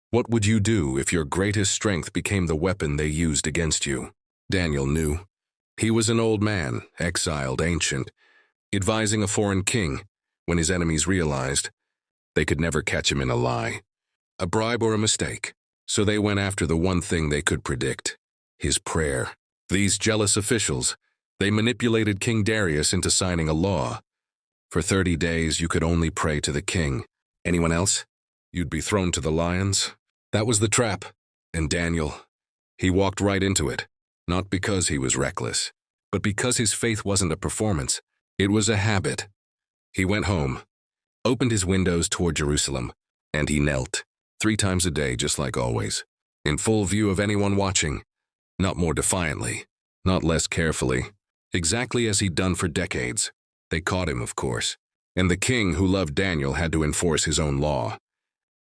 What would you do if your greatest strength became the weapon they used against you? Daniel knew. He was an old man, exiled, ancient, advising a foreign king when his enemies realized they could never catch him in a lie, a bribe or a mistake. So they went after the one thing they could predict, his prayer. These jealous officials, they manipulated King Darius into signing a law. For 30 days you could only pray to the king. Anyone else? You'd be thrown to the lions. That was the trap. And Daniel, he walked right into it. Not because he was reckless, but because his faith wasn't a performance. It was a habit. He went home, opened his windows toward Jerusalem, and he knelt 3 times a day, just like always, in full view of anyone watching, not more defiantly, not less carefully, exactly as he'd done for decades. They caught him, of course, and the king who loved Daniel had to enforce his own law.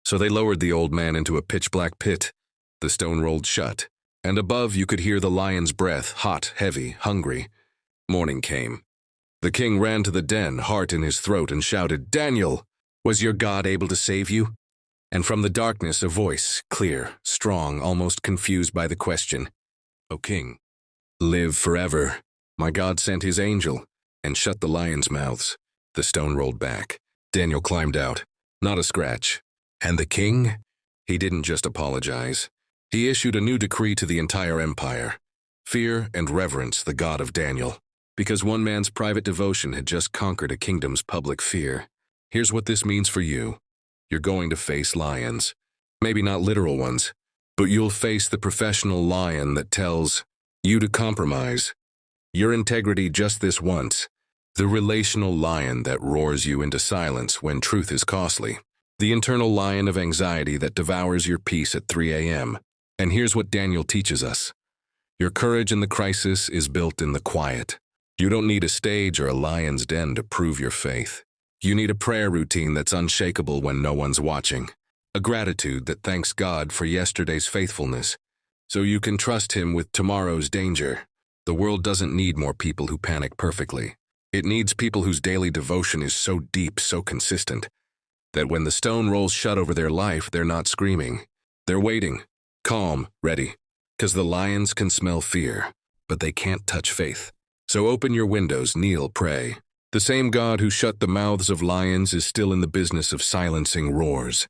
So they lowered the old man into a pitch-black pit. The stone rolled shut, and above you could hear the lion's breath, hot, heavy, hungry. Morning came. The king ran to the den, heart in his throat, and shouted, "Daniel, was your God able to save you?" And from the darkness a voice, clear, strong, almost confused by the question, "O king, live forever. My God sent his angel and shut the lions' mouths." The stone rolled back. Daniel climbed out. Not a scratch. And the king? He didn't just apologize. He issued a new decree to the entire empire. Fear and reverence the God of Daniel. Because one man's private devotion had just conquered a kingdom's public fear. Here's what this means for you. You're going to face lions. Maybe not literal ones, but you'll face the professional lion that tells you to compromise your integrity just this once. The relational lion that roars you into silence when truth is costly. The internal lion of anxiety that devours your peace at 3 a.m. And here's what Daniel teaches us. Your courage in the crisis is built in the quiet. You don't need a stage or a lion's den to prove your faith. You need a prayer routine that's unshakable when no one's watching. A gratitude that thanks God for yesterday's faithfulness, so you can trust him with tomorrow's danger. The world doesn't need more people who panic perfectly. It needs people whose daily devotion is so deep, so consistent, that when the stone rolls shut over their life, they're not screaming. They're waiting, calm, ready. Because the lions can smell fear, but they can't touch faith. So open your windows, kneel, pray. The same God who shut the mouths of lions is still in the business of silencing roars.